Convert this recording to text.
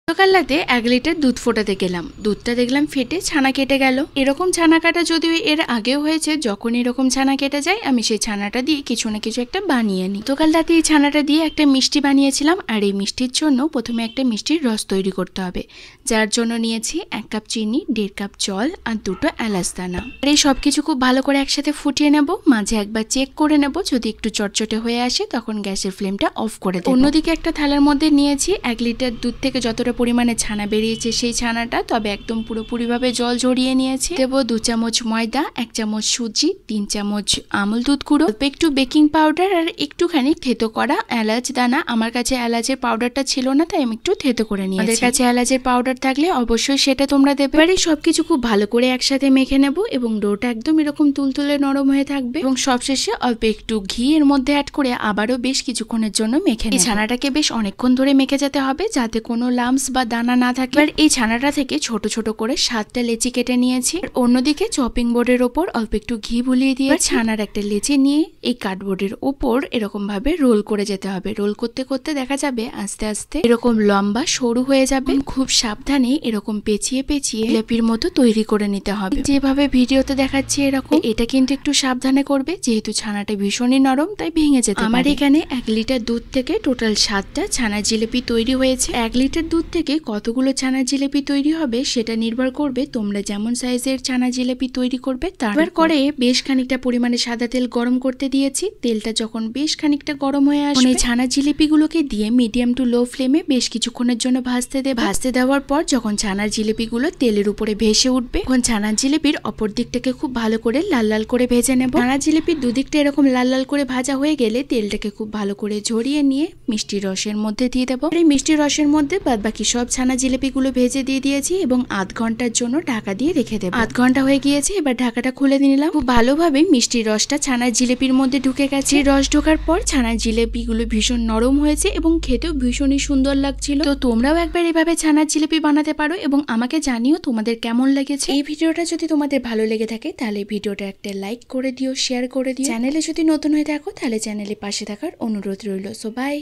সকাল রাতে 1 লিটার দুধ ফোটাতে গেলাম, দুধটা দেখলাম ফেটে ছানা কেটে গেল। এরকম ছানা কাটা যদিও এর আগেও হয়েছে, যখন এরকম ছানা কেটে যায় আমি সেই ছানাটা দিয়ে কিছু না কিছু একটা বানিয়ে নিই। সকাল রাতে এই ছানাটা দিয়ে একটা মিষ্টি বানিয়েছিলাম, আর এই মিষ্টির জন্য প্রথমে একটা মিষ্টির রস তৈরি করতে হবে, যার জন্য নিয়েছি 1 কাপ চিনি, 1.5 কাপ জল আর 2টো এলাচ দানা। আর এই সবকিছু খুব ভালো করে একসাথে ফুটিয়ে নেব, মাঝে একবার চেক করে নেব, যদি একটু চটচটে হয়ে আসে তখন গ্যাসের ফ্লেমটা অফ করে দেব। অন্যদিকে একটা থালার মধ্যে নিয়েছি 1 লিটার দুধ থেকে যতটা পরিমাণে ছানা বেরিয়েছে সেই ছানাটা, তবে একদম পুরোপুরিভাবে জল ঝরিয়ে নিয়েছি। দেব 2 চামচ ময়দা, 1 চামচ সুজি, 3 চামচ আমুল দুধ গুঁড়ো, একটু বেকিং পাউডার আর একটুখানি থেতো করা এলাচ দানা। আমার কাছে এলাচের পাউডারটা ছিল না, তাই আমি একটু থেতো করে নিয়েছি। আমাদের কাছে এলাচের পাউডার থাকলে অবশ্যই সেটা তোমরা দেবে। এবারে সবকিছু খুব ভালো করে একসাথে মেখে নেব এবং ডোটা একদম এরকম তুলতুলে নরম হয়ে থাকবে। এবং সবশেষে অল্প একটু ঘি এর মধ্যে অ্যাড করে আবারও বেশ কিছুক্ষণের জন্য মেখে নেব। এই ছানাটাকে বেশ অনেকক্ষণ ধরে মেখে যেতে হবে, যাতে কোনো লাম্পস বা দানা না থাকে। এবার এই ছানাটা থেকে ছোট ছোট করে 7টা লেচি কেটে নিয়েছি। অন্যদিকে চপিং বোর্ডের ওপর অল্প একটু ঘি বুলিয়ে দিয়ে ছানার একটা লেচি নিয়ে এই কার্ডবোর্ডের ওপর এরকম ভাবে রোল করে যেতে হবে। রোল করতে করতে দেখা যাবে আস্তে আস্তে এরকম লম্বা সরু হয়ে যাবে। খুব সাবধানে এরকম পেঁচিয়ে পেঁচিয়ে জিলাপির মতো তৈরি করে নিতে হবে, যেভাবে ভিডিওতে দেখাচ্ছি এরকম। এটা কিন্তু একটু সাবধানে করবে, যেহেতু ছানাটা ভীষণই নরম, তাই ভেঙে যেতে পারে। আমার এখানে 1 লিটার দুধ থেকে টোটাল 7টা ছানার জিলিপি তৈরি হয়েছে। 1 লিটার দুধ থেকে কতগুলো ছানার জিলিপি তৈরি হবে সেটা নির্ভর করবে তোমরা যেমন সাইজের ছানা জিলিপি তৈরি করবে তার উপর। করে বেশ খানিকটা পরিমাণে সাদা তেল গরম করতে দিয়েছি। তেলটা যখন বেশ খানিকটা গরম হয়ে আসবে, এই ছানা জিলিপিগুলোকে দিয়ে মিডিয়াম টু লো ফ্লেমে বেশ কিছুক্ষণের জন্য ভাজতে দেব। ভাজতে দেওয়ার পর যখন ছানার জিলিপিগুলো তেলের উপরে ভেসে উঠবে, তখন ছানার জিলিপির অপর দিকটাকে খুব ভালো করে লাল লাল করে ভেজে নেব। ছানার জিলিপির দুদিকটা এরকম লাল লাল করে ভাজা হয়ে গেলে তেলটাকে খুব ভালো করে ঝরিয়ে নিয়ে মিষ্টি রসের মধ্যে দিয়ে দেবো। এই মিষ্টি রসের মধ্যে বাদ বাকি সব ছানা জিলিপিগুলো ভেজে দিয়ে দিয়েছি এবং আধ ঘন্টার জন্য ঢাকা দিয়ে রেখে দেবো। আধ ঘন্টা হয়ে গিয়েছে, এবার ঢাকাটা খুলে নিলাম। খুব ভালোভাবে মিষ্টির রসটা ছানার জিলিপির মধ্যে ঢুকে গেছে। রস ঢোকার পর ছানার জিলিপিগুলো ভীষণ নরম হয়েছে এবং খেতেও ভীষণই সুন্দর লাগছিল। তো তোমরাও একবার এভাবে ছানার জিলিপি বানাতে পারো এবং আমাকে জানিও তোমাদের কেমন লেগেছে। এই ভিডিওটা যদি তোমাদের ভালো লেগে থাকে তাহলে ভিডিওটা একটা লাইক করে দিও, শেয়ার করে দিও। চ্যানেলে যদি নতুন হয়ে থাকো তাহলে চ্যানেলে পাশে থাকার অনুরোধ রইল। So by.